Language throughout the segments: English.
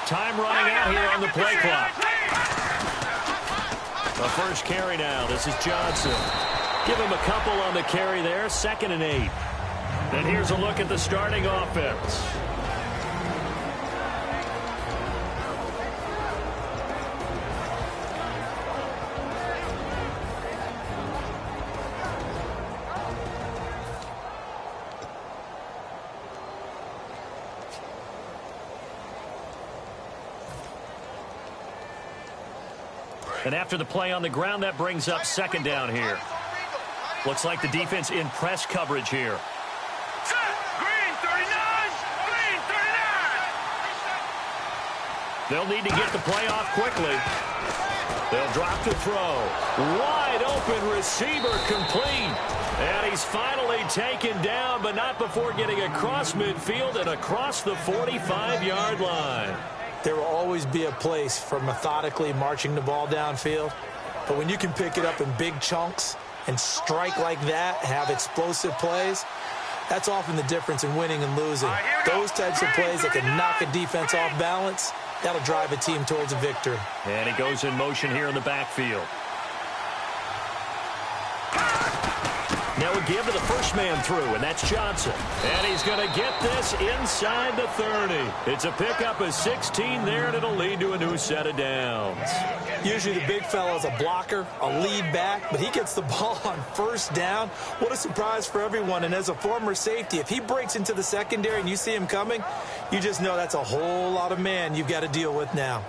Time running out here on the play clock. The first carry now. This is Johnson. Give him a couple on the carry there. 2nd and 8. And here's a look at the starting offense. And after the play on the ground, that brings up 2nd down here. Looks like the defense in press coverage here. Green 39! Green 39! They'll need to get the play off quickly. They'll drop to throw. Wide open receiver complete. And he's finally taken down, but not before getting across midfield and across the 45-yard line. There will always be a place for methodically marching the ball downfield. But when you can pick it up in big chunks and strike like that, have explosive plays, that's often the difference in winning and losing. Those types of plays that can knock a defense off balance, that'll drive a team towards a victory. And he goes in motion here in the backfield. Now a give to the first man through, and that's Johnson. And he's going to get this inside the 30. It's a pickup of 16 there, and it'll lead to a new set of downs. Usually the big fella's a blocker, a lead back, but he gets the ball on 1st down. What a surprise for everyone. And as a former safety, if he breaks into the secondary and you see him coming, you just know that's a whole lot of man you've got to deal with now.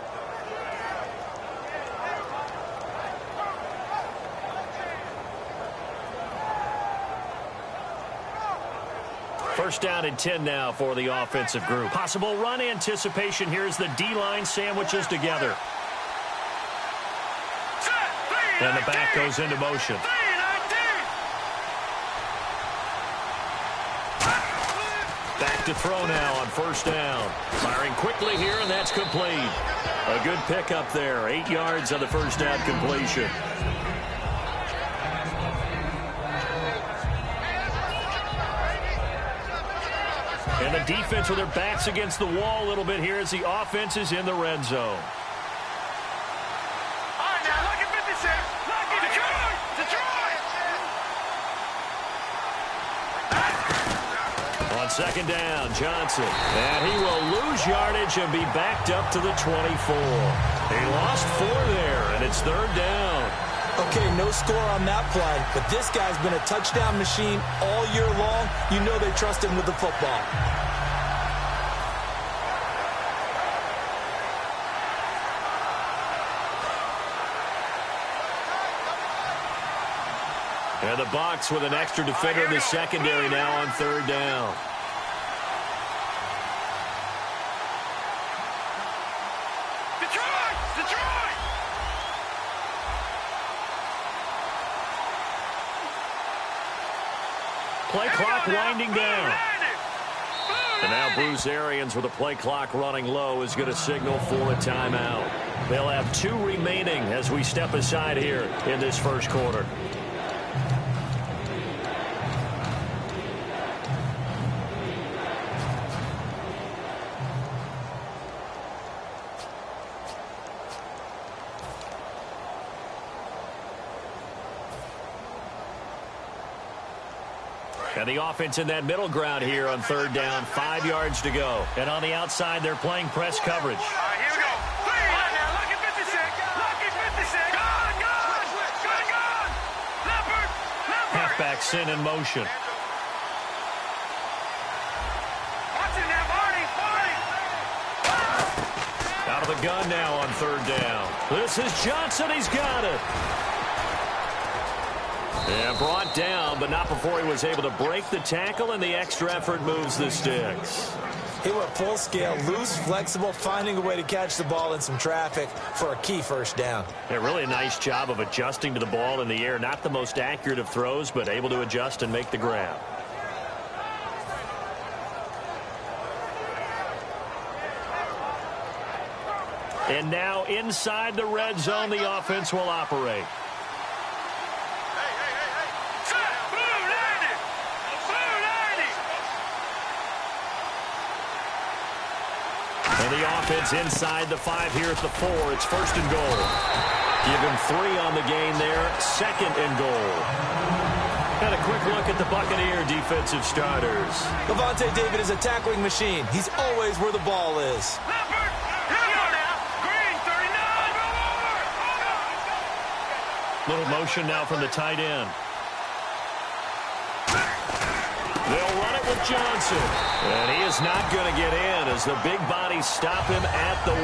First down and 10 now for the offensive group. Possible run anticipation here as the D-line sandwiches together. And the back goes into motion. Back to throw now on 1st down. Firing quickly here, and that's complete. A good pickup there. 8 yards on the 1st down completion. And the defense with their backs against the wall a little bit here as the offense is in the red zone. All right, now, look at 56. Look at Detroit. On 2nd down, Johnson. And he will lose yardage and be backed up to the 24. He lost 4 there, and it's 3rd down. Okay, no score on that play, but this guy's been a touchdown machine all year long. You know they trust him with the football. And the Bucs with an extra defender in the secondary now on 3rd down. Play clock winding down. And now Bruce Arians with the play clock running low is going to signal for a timeout. They'll have 2 remaining as we step aside here in this 1st quarter. And the offense in that middle ground here on 3rd down. 5 yards to go. And on the outside, they're playing press coverage. All right, here we go. Now, look at 56. Look at 56. Gone. Leopard. Halfback sin in motion. Watch it now, Marty. Out of the gun now on 3rd down. This is Johnson. He's got it. And brought down, but not before he was able to break the tackle, and the extra effort moves the sticks. He went full scale, loose, flexible, finding a way to catch the ball in some traffic for a key 1st down. Yeah, really a nice job of adjusting to the ball in the air. Not the most accurate of throws, but able to adjust and make the grab. And now inside the red zone, the offense will operate. And the offense inside the 5 here at the 4. It's first and goal. Give him 3 on the gain there. Second and goal. And a quick look at the Buccaneer defensive starters. Levante David is a tackling machine. He's always where the ball is. Little motion now from the tight end. They'll run it with Johnson. And he is not going to get in as the big bodies stop him at the 1.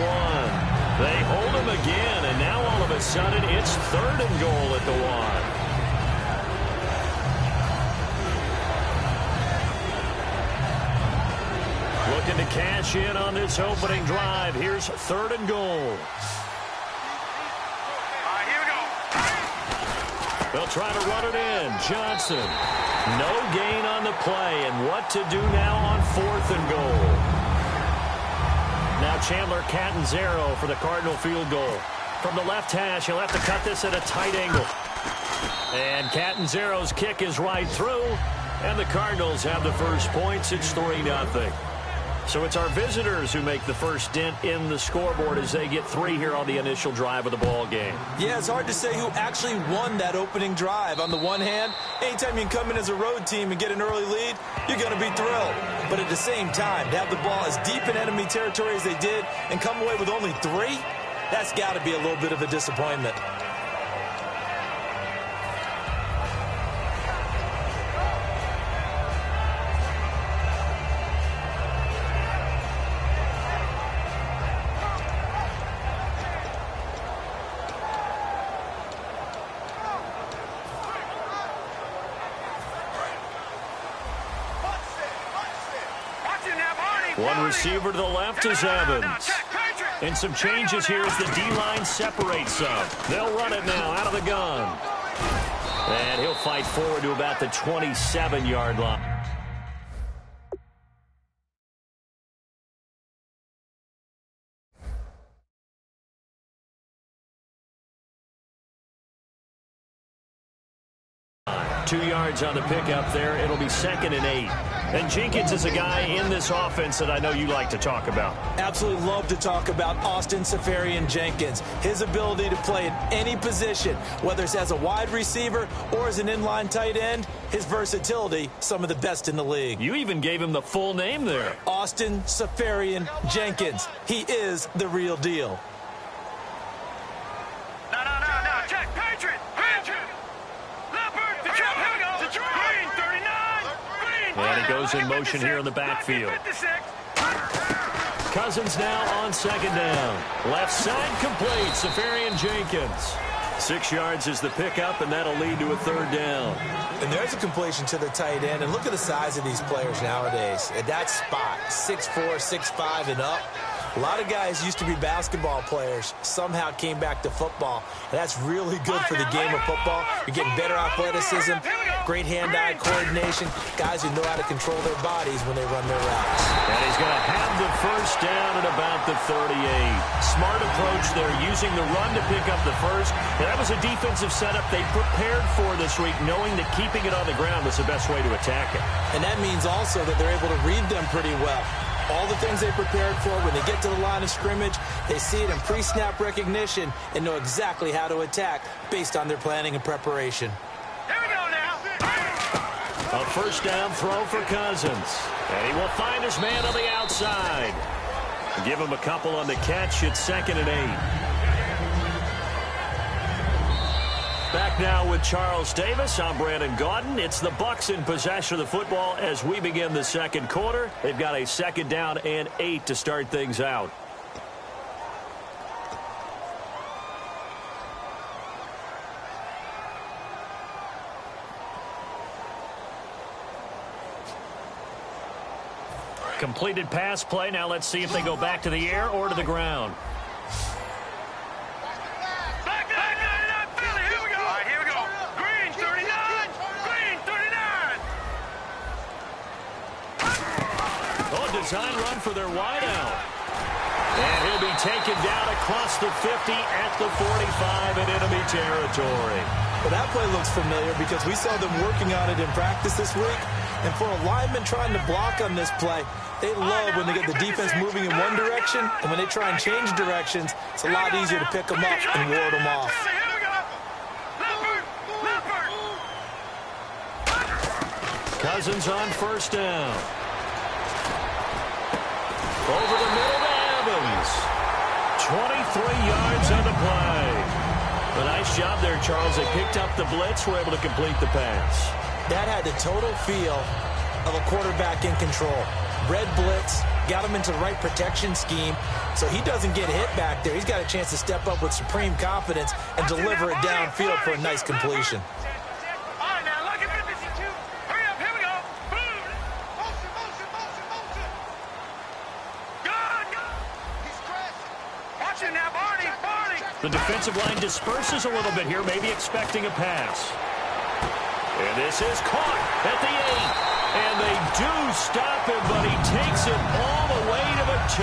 They hold him again, and now all of a sudden it's third and goal at the 1. Looking to cash in on this opening drive. Here's third and goal. They'll try to run it in. Johnson. No gain on the play. And what to do now on 4th and goal. Now Chandler Catanzaro for the Cardinal field goal. From the left hash, he'll have to cut this at a tight angle. And Catanzaro's kick is right through. And the Cardinals have the first points. It's 3-0. So it's our visitors who make the first dent in the scoreboard as they get 3 here on the initial drive of the ball game. Yeah, it's hard to say who actually won that opening drive. On the one hand, anytime you can come in as a road team and get an early lead, you're going to be thrilled. But at the same time, to have the ball as deep in enemy territory as they did and come away with only 3, that's got to be a little bit of a disappointment. One receiver to the left is Evans. And some changes here as the D-line separates some. They'll run it now out of the gun. And he'll fight forward to about the 27-yard line. Two yards on the pickup there. It'll be 2nd and 8. And Jenkins is a guy in this offense that I know you like to talk about. Absolutely love to talk about Austin Seferian-Jenkins. His ability to play in any position, whether it's as a wide receiver or as an inline tight end, his versatility, some of the best in the league. You even gave him the full name there. Austin Seferian-Jenkins. He is the real deal. No. Check. Patriot. Leopard. Here we go. Green 39. And he goes in motion here in the backfield. Cousins now on 2nd down. Left side complete. Seferian-Jenkins. 6 yards is the pickup, and that'll lead to a 3rd down. And there's a completion to the tight end. And look at the size of these players nowadays. At that spot, 6'4", 6'5", and up. A lot of guys used to be basketball players, somehow came back to football. And that's really good for the game of football. You're getting better athleticism, great hand-eye coordination, guys who know how to control their bodies when they run their routes. And he's going to have the first down at about the 38. Smart approach there, using the run to pick up the first. And that was a defensive setup they prepared for this week, knowing that keeping it on the ground was the best way to attack it. And that means also that they're able to read them pretty well. All the things they prepared for, when they get to the line of scrimmage, they see it in pre-snap recognition and know exactly how to attack based on their planning and preparation. Here we go now. A first down throw for Cousins. And he will find his man on the outside. Give him a couple on the catch. It's 2nd and 8. Back now with Charles Davis. I'm Brandon Gaudin. It's the Bucs in possession of the football as we begin the second quarter. They've got a 2nd down and 8 to start things out. Completed pass play. Now let's see if they go back to the air or to the ground. Design run for their wideout. And he'll be taken down across the 50 at the 45 in enemy territory. Well, that play looks familiar because we saw them working on it in practice this week. And for a lineman trying to block on this play, they love when they get the defense moving in one direction, and when they try and change directions, it's a lot easier to pick them up and ward them off. Cousins on first down. Over the middle to Evans. 23 yards on the play. A nice job there, Charles. They picked up the blitz, were able to complete the pass. That had the total feel of a quarterback in control. Red blitz, got him into the right protection scheme, so he doesn't get hit back there. He's got a chance to step up with supreme confidence and deliver it downfield for a nice completion. The defensive line disperses a little bit here, maybe expecting a pass. And this is caught at the 8. And they do stop him, but he takes it all the way to the 2.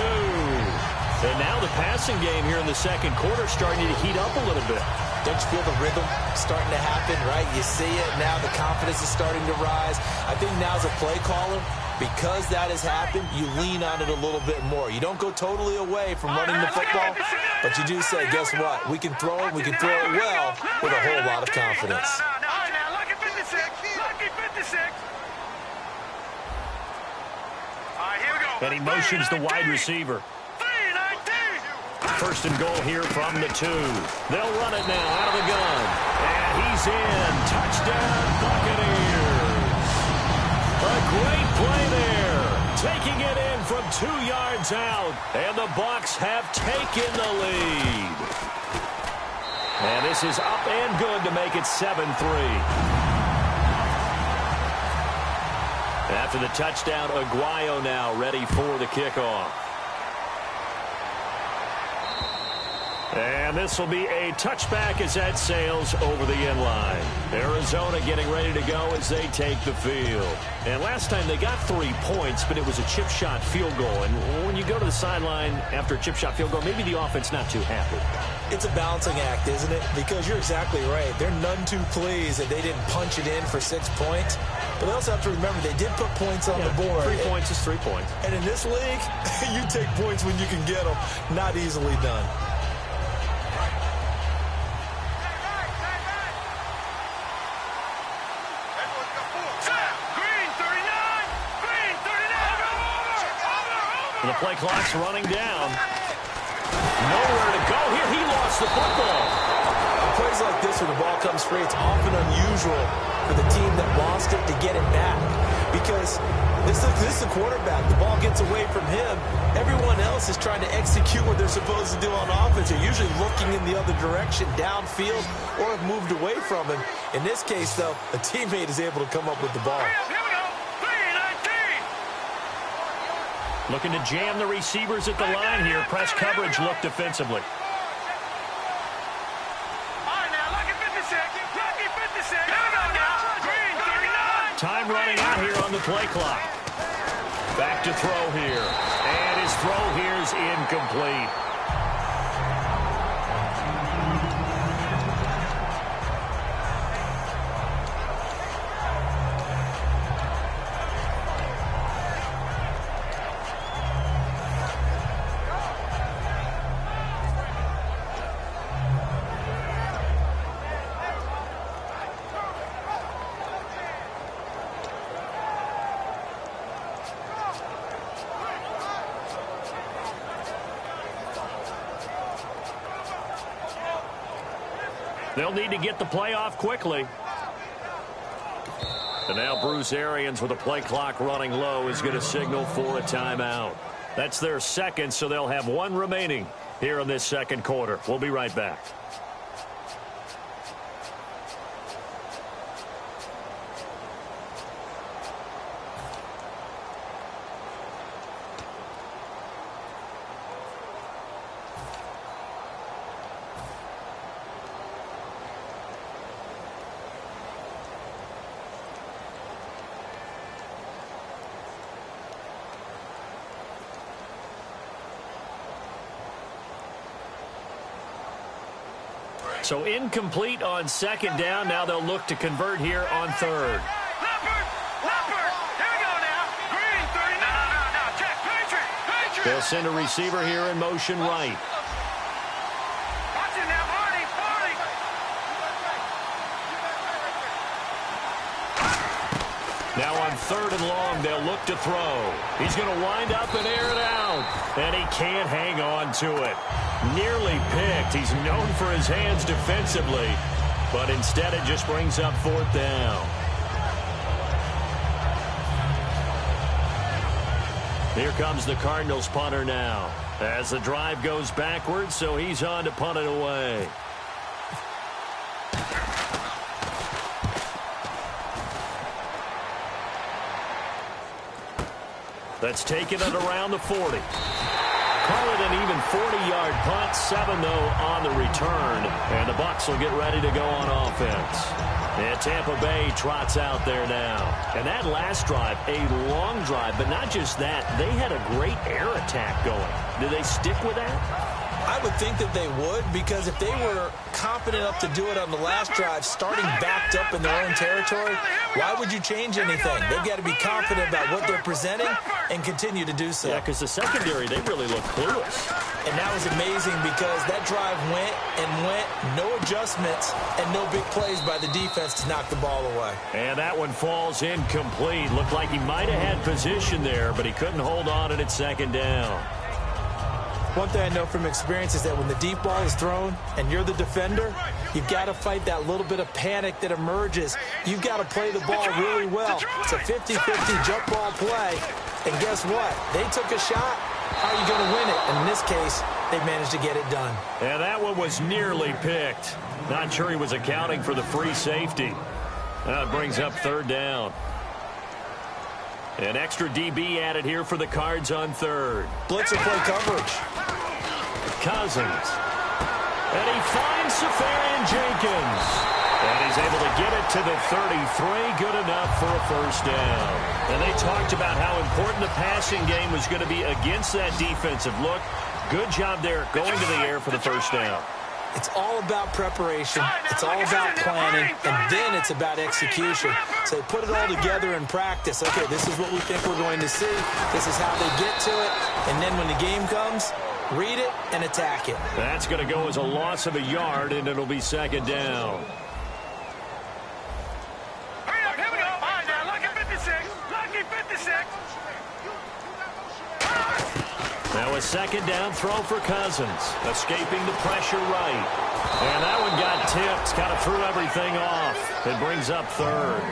And now the passing game here in the second quarter starting to heat up a little bit. Don't you feel the rhythm starting to happen, right? You see it now. The confidence is starting to rise. I think now as a play caller, because that has happened, you lean on it a little bit more. You don't go totally away from running the football, but you do say, guess what? We can throw it. We can throw it well with a whole lot of confidence. And he motions the wide receiver. First and goal here from the 2. They'll run it now out of the gun. And he's in. Touchdown, Buccaneers. A great play there. Taking it in from 2 yards out. And the Bucs have taken the lead. And this is up and good to make it 7-3. After the touchdown, Aguayo now ready for the kickoff. And this will be a touchback as that sails over the end line. Arizona getting ready to go as they take the field. And last time they got 3 points, but it was a chip shot field goal. And when you go to the sideline after a chip shot field goal, maybe the offense not too happy. It's a balancing act, isn't it? Because you're exactly right. They're none too pleased that they didn't punch it in for 6 points. But they also have to remember they did put points on the board. 3 points is 3 points. And in this league, you take points when you can get them. Not easily done. The play clock's running down. Nowhere to go here. He lost the football. On plays like this, when the ball comes free, it's often unusual for the team that lost it to get it back. Because this is the quarterback. The ball gets away from him. Everyone else is trying to execute what they're supposed to do on offense. They're usually looking in the other direction, downfield, or have moved away from him. In this case, though, a teammate is able to come up with the ball. Looking to jam the receivers at the line here. Press coverage look defensively. Time running out here on the play clock. Back to throw here. And his throw here is incomplete. They'll need to get the play off quickly. And now Bruce Arians with the play clock running low is going to signal for a timeout. That's their second, so they'll have 1 remaining here in this second quarter. We'll be right back. So incomplete on second down. Now they'll look to convert here on third. They'll send a receiver here in motion right. Watch it now, Marty, Marty. Now on 3rd and long, they'll look to throw. He's going to wind up and air it out. And he can't hang on to it. Nearly picked. He's known for his hands defensively. But instead, it just brings up 4th down. Here comes the Cardinals punter now. As the drive goes backwards, so he's on to punt it away. That's taken it around the 40. Call it an even 40-yard punt. 7, though, on the return. And the Bucs will get ready to go on offense. And Tampa Bay trots out there now. And that last drive, a long drive, but not just that. They had a great air attack going. Do they stick with that? I would think that they would, because if they were confident enough to do it on the last drive, starting backed up in their own territory, why would you change anything? They've got to be confident about what they're presenting and continue to do so. Yeah, because the secondary, they really look clueless. And that was amazing because that drive went and went, no adjustments, and no big plays by the defense to knock the ball away. And that one falls incomplete. Looked like he might have had position there, but he couldn't hold on at 2nd down. One thing I know from experience is that when the deep ball is thrown and you're the defender, you've got to fight that little bit of panic that emerges. You've got to play the ball really well. It's a 50-50 jump ball play. And guess what? They took a shot. How are you going to win it? And in this case, they managed to get it done. And that one was nearly picked. Not sure he was accounting for the free safety. That brings up 3rd down. An extra DB added here for the Cards on 3rd. Blitzer play coverage. Cousins. And he finds Safarian Jenkins. And he's able to get it to the 33. Good enough for a 1st down. And they talked about how important the passing game was going to be against that defensive look. Good job there going to the air for the 1st down. It's all about preparation. It's all about planning. And then it's about execution. So they put it all together in practice. Okay, this is what we think we're going to see. This is how they get to it. And then when the game comes, read it and attack it. That's going to go as a loss of a yard, and it'll be 2nd down. Hurry up, here we go. All right, now, lucky 56. Lucky 56. Now a 2nd down throw for Cousins. Escaping the pressure right. And that one got tipped. Kind of threw everything off. It brings up 3rd.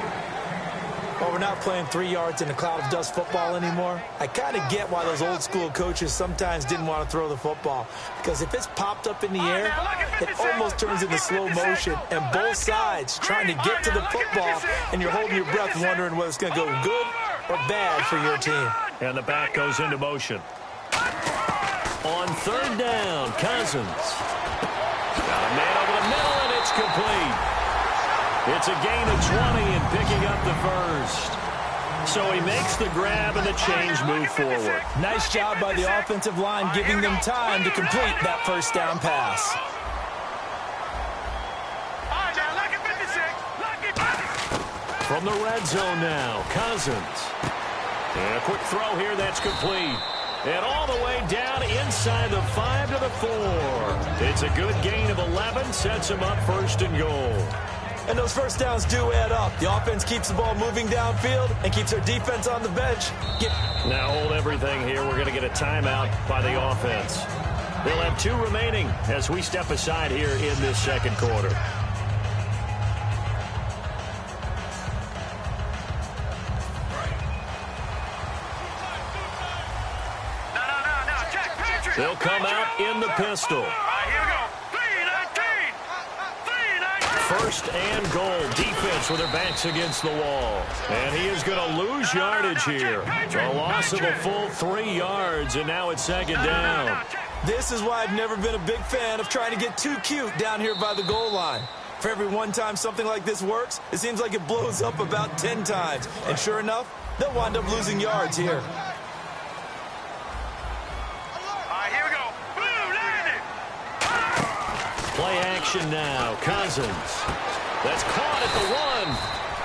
Well, we're not playing 3 yards in a cloud of dust football anymore. I kind of get why those old school coaches sometimes didn't want to throw the football. Because if it's popped up in the air, it almost turns into slow motion. And both sides trying to get to the football, and you're holding your breath wondering whether it's going to go good or bad for your team. And the back goes into motion. On 3rd down, Cousins. Got a man over the middle, and it's complete. It's a gain of 20 and picking up the 1st. So he makes the grab and the change move forward. Nice job by the offensive line giving them time to complete that 1st down pass. From the red zone now, Cousins. And a quick throw here that's complete. And all the way down inside the 5 to the 4. It's a good gain of 11, sets him up 1st and goal. And those 1st downs do add up. The offense keeps the ball moving downfield and keeps their defense on the bench. Now hold everything here. We're going to get a timeout by the offense. They'll have 2 remaining as we step aside here in this 2nd quarter. They'll come out in the pistol. Here we go. 3-19. 1st and goal. Defense with their backs against the wall. And he is going to lose yardage here. A loss of a full 3 yards, and now it's 2nd down. This is why I've never been a big fan of trying to get too cute down here by the goal line. For every one time something like this works, it seems like it blows up about 10 times. And sure enough, they'll wind up losing yards here. Play action now. Cousins. That's caught at the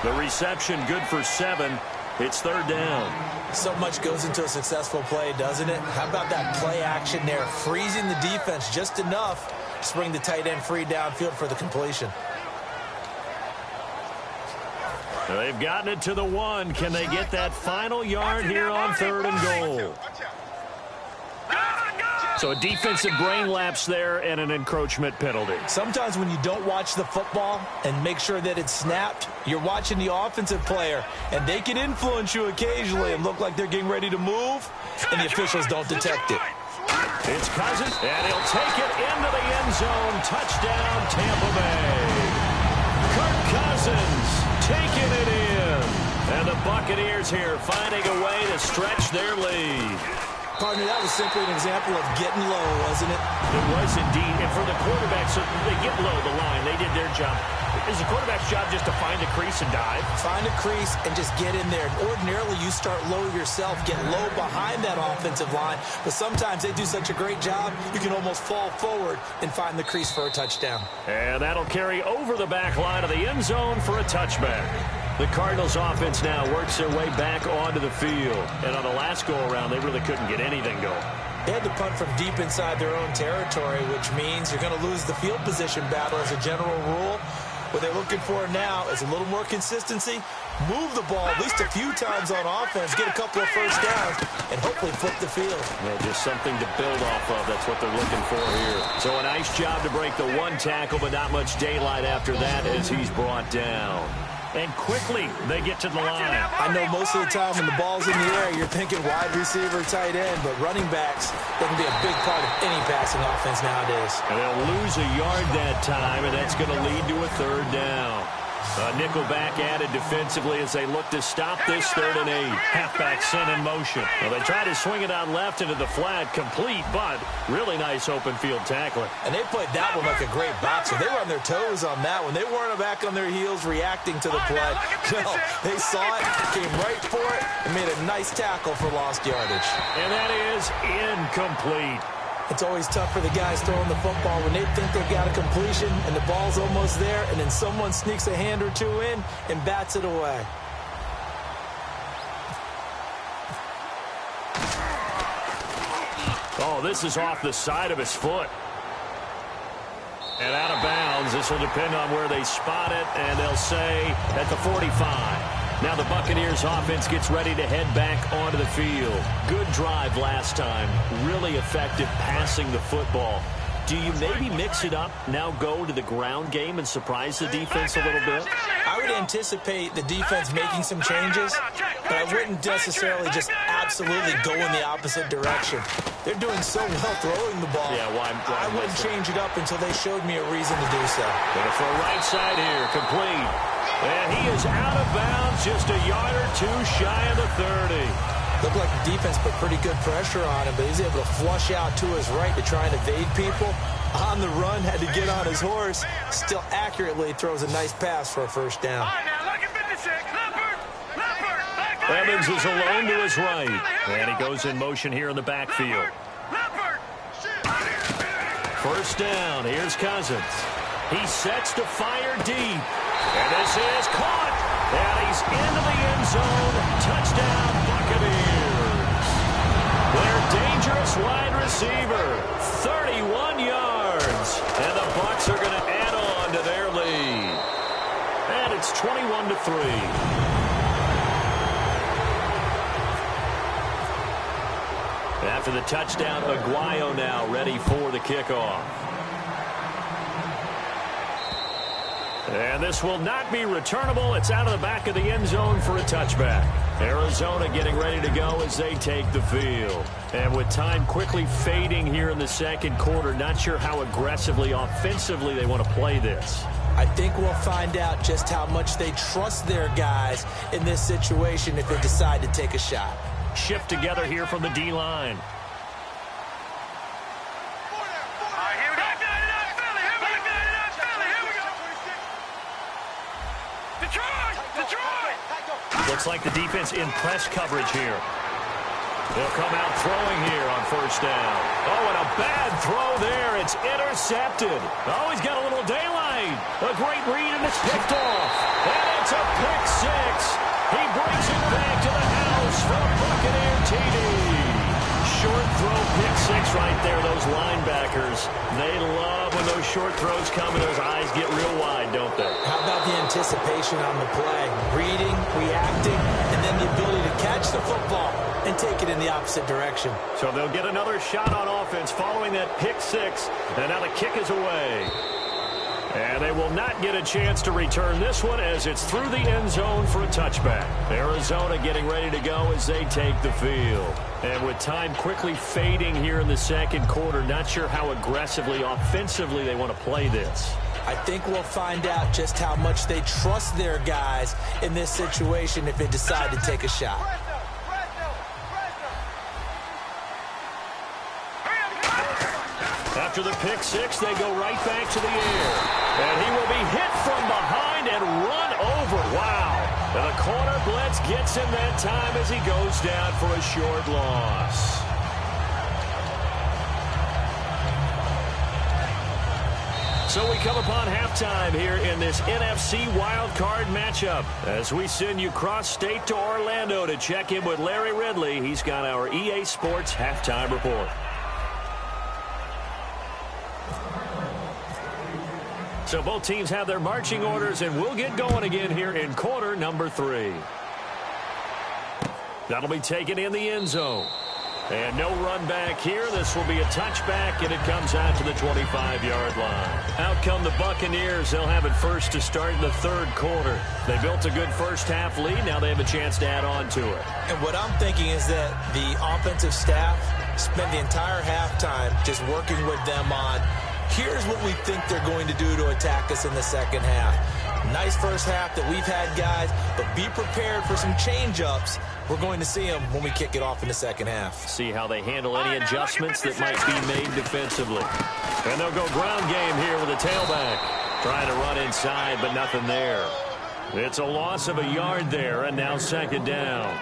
1. The reception good for 7. It's third down. So much goes into a successful play, doesn't it? How about that play action there, freezing the defense just enough to bring the tight end free downfield for the completion. They've gotten it to the 1. Can they get that final yard here on third and goal? So a defensive brain lapse there and an encroachment penalty. Sometimes when you don't watch the football and make sure that it's snapped, you're watching the offensive player, and they can influence you occasionally and look like they're getting ready to move, and the officials don't detect it. It's Cousins, and he'll take it into the end zone. Touchdown, Tampa Bay. Kirk Cousins taking it in. And the Buccaneers here finding a way to stretch their lead. Partner, that was simply an example of getting low, wasn't it? It was indeed. And for the quarterbacks, they get low the line. They did their job. Is the quarterback's job just to find a crease and dive? Find a crease and just get in there. Ordinarily, you start low yourself, get low behind that offensive line. But sometimes they do such a great job, you can almost fall forward and find the crease for a touchdown. And that'll carry over the back line of the end zone for a touchback. The Cardinals offense now works their way back onto the field. And on the last go-around, they really couldn't get anything going. They had to punt from deep inside their own territory, which means you're going to lose the field position battle as a general rule. What they're looking for now is a little more consistency, move the ball at least a few times on offense, get a couple of first downs, and hopefully flip the field. Yeah, just something to build off of. That's what they're looking for here. So a nice job to break the 1 tackle, but not much daylight after that as he's brought down. And quickly, they get to the line. I know most of the time when the ball's in the air, you're thinking wide receiver, tight end, but running backs, they can be a big part of any passing offense nowadays. And they'll lose a yard that time, and that's going to lead to a third down. Nickelback added defensively as they look to stop this 3rd and 8. Halfback sent in motion. Well, they try to swing it out left into the flat, complete, but really nice open field tackling. And they played that one like a great boxer. They were on their toes on that one. They weren't back on their heels reacting to the play. No, they saw it, came right for it, and made a nice tackle for lost yardage. And that is incomplete. It's always tough for the guys throwing the football when they think they've got a completion and the ball's almost there, and then someone sneaks a hand or two in and bats it away. Oh, this is off the side of his foot. And out of bounds. This will depend on where they spot it, and they'll say at the 45. Now the Buccaneers offense gets ready to head back onto the field. Good drive last time. Really effective passing the football. Do you maybe mix it up, now go to the ground game and surprise the defense a little bit? I would anticipate the defense making some changes, but I wouldn't necessarily just absolutely go in the opposite direction. They're doing so well throwing the ball. Yeah, why I wouldn't change it up until they showed me a reason to do so. Going for a right side here, complete. And he is out of bounds, just a yard or two shy of the 30. Looked like the defense put pretty good pressure on him, but he's able to flush out to his right to try and evade people. On the run, had to get on his horse. Still accurately throws a nice pass for a first down. Evans is alone to his right. And he goes in motion here in the backfield. First down, here's Cousins. He sets to fire deep. And this is caught. And he's into the end zone. Touchdown, Buccaneers. Their dangerous wide receiver, 31 yards. And the Bucs are going to add on to their lead. And it's 21-3. After the touchdown, Aguayo now ready for the kickoff. And this will not be returnable. It's out of the back of the end zone for a touchback. Arizona getting ready to go as they take the field. And with time quickly fading here in the second quarter, not sure how aggressively, offensively they want to play this. I think we'll find out just how much they trust their guys in this situation if they decide to take a shot. Shift together here from the D-line. Looks like the defense in press coverage here. They'll come out throwing here on first down. Oh, and a bad throw there. It's intercepted. Oh, he's got a little daylight. A great read, and it's picked off. And it's a pick six. He brings it back to the house for a Buccaneer TD. Short throw, pick six right there. Those linebackers, they love when those short throws come and those eyes get real wide, don't they? How about the anticipation on the play? Reading, reacting, and then the ability to catch the football and take it in the opposite direction. So they'll get another shot on offense following that pick six, and now the kick is away. And they will not get a chance to return this one as it's through the end zone for a touchback. Arizona getting ready to go as they take the field. And with time quickly fading here in the second quarter, not sure how aggressively, offensively they want to play this. I think we'll find out just how much they trust their guys in this situation if they decide to take a shot. After the pick six, they go right back to the air. And he will be hit from behind and run over. Wow. And the corner blitz gets him that time as he goes down for a short loss. So we come upon halftime here in this NFC wildcard matchup as we send you cross-state to Orlando to check in with Larry Ridley. He's got our EA Sports halftime report. So both teams have their marching orders, and we'll get going again here in quarter number 3. That'll be taken in the end zone. And no run back here. This will be a touchback, and it comes out to the 25-yard line. Out come the Buccaneers. They'll have it first to start in the third quarter. They built a good first-half lead. Now they have a chance to add on to it. And what I'm thinking is that the offensive staff spent the entire halftime just working with them on, here's what we think they're going to do to attack us in the second half. Nice first half that we've had, guys, but be prepared for some change-ups. We're going to see them when we kick it off in the second half. See how they handle any adjustments that might be made defensively. And they'll go ground game here with a tailback. Trying to run inside, but nothing there. It's a loss of a yard there, and now second down.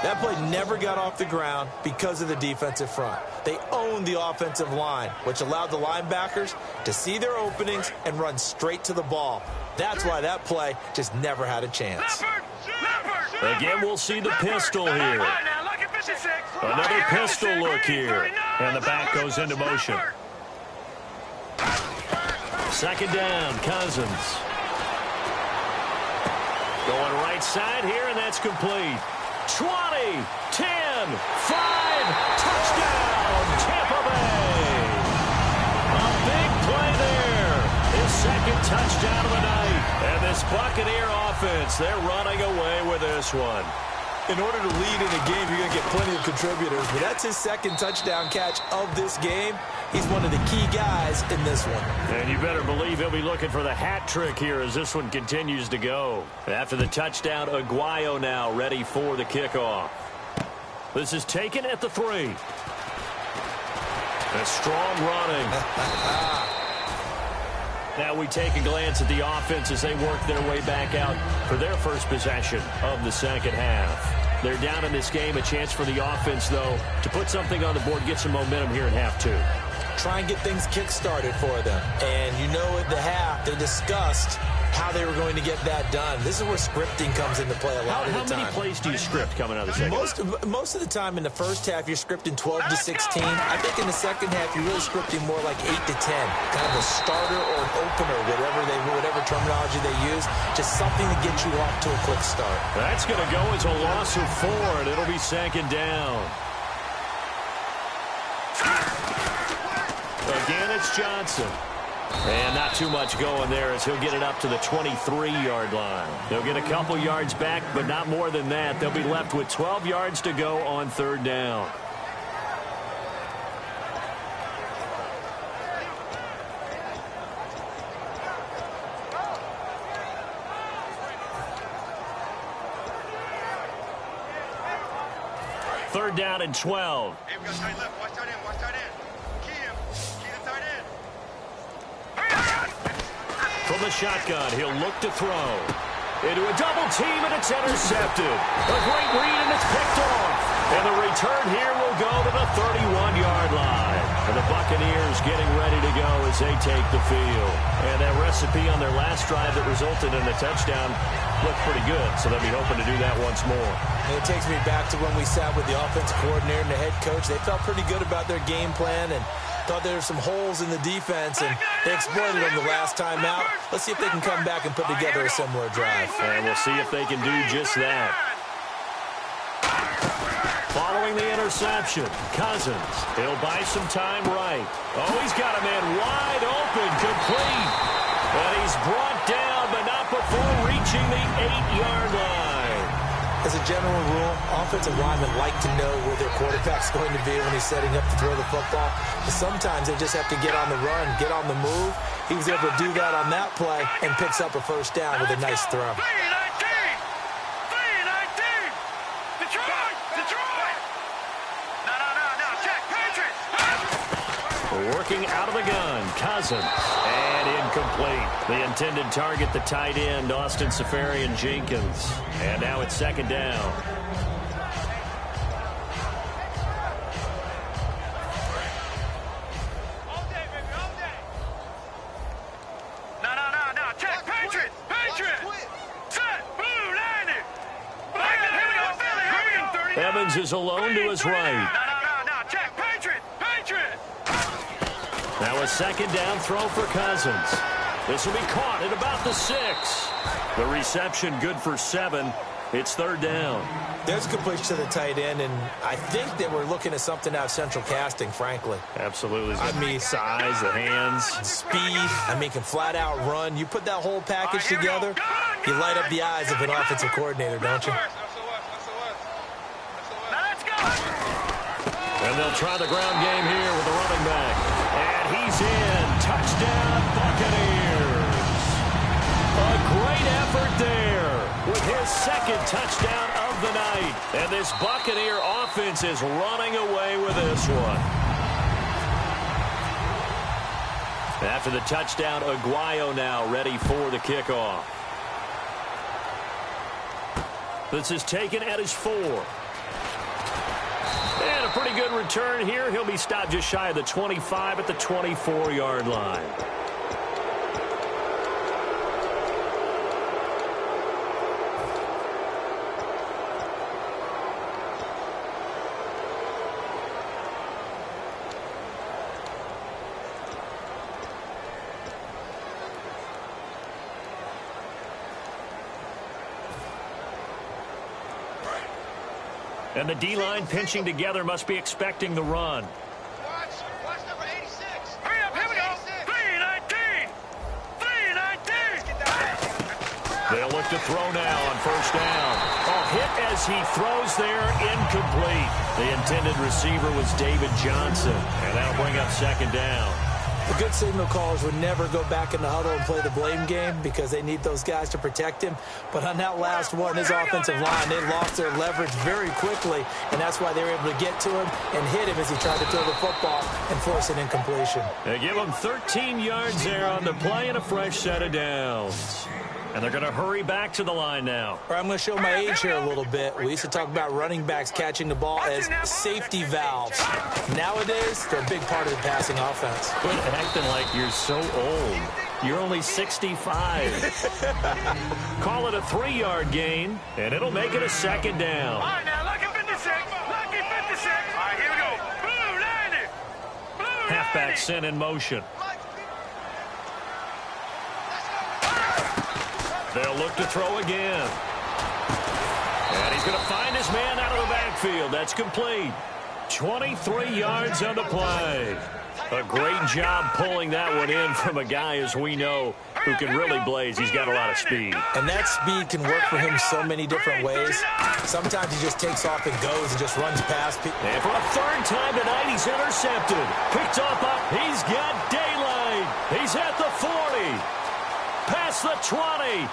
That play never got off the ground because of the defensive front. They owned the offensive line, which allowed the linebackers to see their openings and run straight to the ball. That's why that play just never had a chance. Again, we'll see the pistol here. Another pistol look here. And the back goes into motion. Second down, Cousins. Going right side here, and that's complete. 20, 10, 5, touchdown, Tampa Bay. A big play there. His second touchdown of the night. And this Buccaneer offense, they're running away with this one. In order to lead in a game, you're going to get plenty of contributors, but that's his second touchdown catch of this game. He's one of the key guys in this one. And you better believe he'll be looking for the hat trick here as this one continues to go. After the touchdown, Aguayo now ready for the kickoff. This is taken at the 3. A strong running. Now we take a glance at the offense as they work their way back out for their first possession of the second half. They're down in this game. A chance for the offense, though, to put something on the board, get some momentum here in half 2. Try and get things kick-started for them. And you know at the half, they discussed how they were going to get that done. This is where scripting comes into play a lot of the time. How many plays do you script coming out of the second half? Most of the time in the first half, you're scripting 12 to 16. I think in the second half, you're really scripting more like 8 to 10. Kind of a starter or an opener, whatever terminology they use. Just something to get you off to a quick start. That's going to go as a loss of 4, and it'll be second down. Again, it's Johnson. And not too much going there as he'll get it up to the 23-yard line. They'll get a couple yards back, but not more than that. They'll be left with 12 yards to go on third down. Third down and 12. Hey, we got tight left. Watch tight end. Watch tight end. Key him. Key the tight end. From the shotgun, he'll look to throw. Into a double team, and it's intercepted. A great read, and it's picked off. And the return here will go to the 31-yard line. And the Buccaneers getting ready to go as they take the field. And that recipe on their last drive that resulted in a touchdown looked pretty good, so they'll be hoping to do that once more. And it takes me back to when we sat with the offensive coordinator and the head coach. They felt pretty good about their game plan and thought there were some holes in the defense, and they exploited them the last time out. Let's see if they can come back and put together a similar drive. And we'll see if they can do just that. Following the interception, Cousins. He'll buy some time right. Oh, he's got a man wide open, complete. And he's brought down, but not before reaching the 8-yard line. As a general rule, offensive linemen like to know where their quarterback's going to be when he's setting up to throw the football. But sometimes they just have to get on the run, get on the move. He was able to do that on that play and picks up a first down with a nice throw. Working out of the gun, Cousins, and incomplete. The intended target, the tight end, Austin Seferian-Jenkins. And now it's second down. No. Check. Patriot. Set. Blue, landed. Here we go. Evans is alone to his right. No. Check. Patriot. Now a second down throw for Cousins. This will be caught at about the 6. The reception good for 7. It's third down. There's a completion to the tight end, and I think that we're looking at something out of central casting, frankly. Absolutely. I mean, size, the hands. Speed. I mean, can flat out run. You put that whole package together, you light up the eyes of an offensive coordinator, don't you? And they'll try the ground game here with the running back. And he's in. Touchdown, Buccaneers. A great effort there with his second touchdown of the night. And this Buccaneer offense is running away with this one. After the touchdown, Aguayo now ready for the kickoff. This is taken at his 4. And a pretty good return here. He'll be stopped just shy of the 25 at the 24-yard line. And the D-line pinching together must be expecting the run. Watch number 86. Hurry up, here we go. 319. 319. They'll look to throw now on first down. Oh, hit as he throws there, incomplete. The intended receiver was David Johnson, and that'll bring up second down. The good signal callers would never go back in the huddle and play the blame game because they need those guys to protect him. But on that last one, his offensive line, they lost their leverage very quickly, and that's why they were able to get to him and hit him as he tried to throw the football and force an incompletion. They give him 13 yards there on the play and a fresh set of downs. And they're going to hurry back to the line now. I'm going to show my age here a little bit. We used to talk about running backs catching the ball as safety valves. Nowadays, they're a big part of the passing offense. Quit acting like you're so old. You're only 65. Call it a 3-yard gain, and it'll make it a second down. All right, now, lucky 56. Lucky 56. All right, here we go. Blue, landed. Halfback sent in motion. They'll look to throw again. And he's going to find his man out of the backfield. That's complete. 23 yards on the play. A great job pulling that one in from a guy, as we know, who can really blaze. He's got a lot of speed. And that speed can work for him so many different ways. Sometimes he just takes off and goes and just runs past people. And for a third time tonight, he's intercepted. Picked up. He's got daylight. He's at the 40. Past the 20.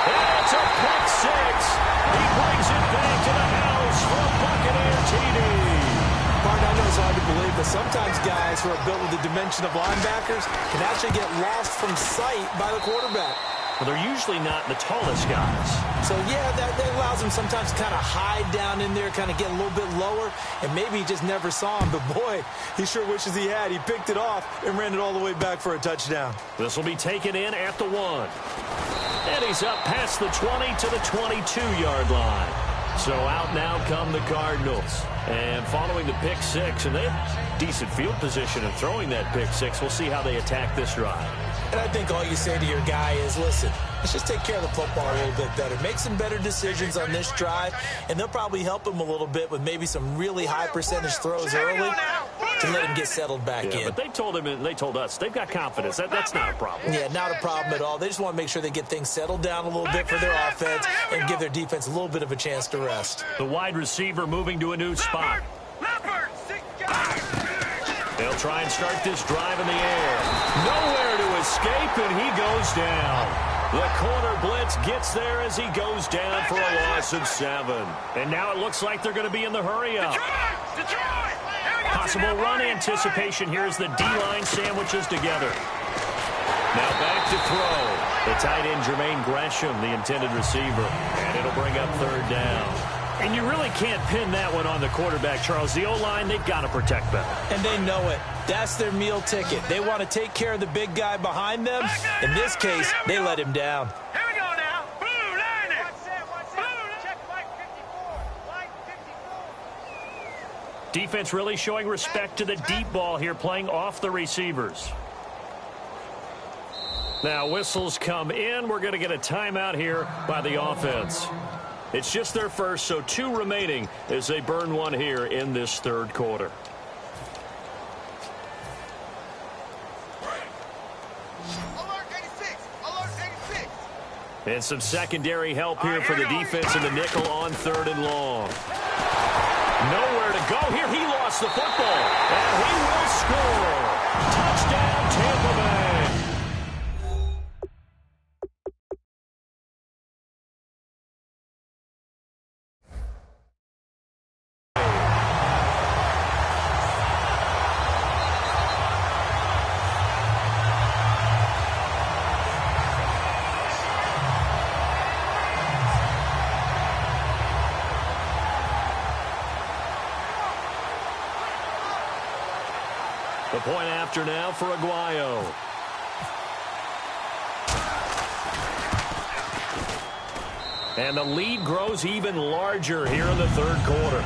It's a pick 6. He brings it back to the house for a Buccaneer TD. Martin, I know it's hard to believe, but sometimes guys who are built with the dimension of linebackers can actually get lost from sight by the quarterback. Well, they're usually not the tallest guys. So, yeah, that allows him sometimes to kind of hide down in there, kind of get a little bit lower, and maybe he just never saw him. But, boy, he sure wishes he had. He picked it off and ran it all the way back for a touchdown. This will be taken in at the 1. And he's up past the 20 to the 22-yard line. So out now come the Cardinals. And following the pick six, and they have decent field position in throwing that pick six. We'll see how they attack this drive. And I think all you say to your guy is, listen, let's just take care of the football a little bit better. Make some better decisions on this drive, and they'll probably help him a little bit with maybe some really high percentage throws early to let him get settled back in. But they told him and they told us they've got confidence. That's not a problem. Yeah, not a problem at all. They just want to make sure they get things settled down a little bit for their offense and give their defense a little bit of a chance to rest. The wide receiver moving to a new spot. They'll try and start this drive in the air. Nowhere to escape, and he goes down. The corner blitz gets there as he goes down for a loss of 7. And now it looks like they're going to be in the hurry-up. Possible run anticipation here as the D-line sandwiches together. Now back to throw. The tight end, Jermaine Gresham, the intended receiver. And it'll bring up 3rd down. And you really can't pin that one on the quarterback, Charles. The O-line, they've got to protect better. And they know it. That's their meal ticket. They want to take care of the big guy behind them. In this case, they let him down. Here we go now. Blue line it. Check white 54. Defense really showing respect to the deep ball here, playing off the receivers. Now whistles come in. We're going to get a timeout here by the offense. It's just their first, so 2 remaining as they burn one here in this 3rd quarter. Alert 86. Alert 86. And some secondary help here for the defense in the nickel on 3rd and long. Nowhere to go here. He lost the football, and he will score. Touchdown, Tampa Bay. The point after now for Aguayo. And the lead grows even larger here in the 3rd quarter.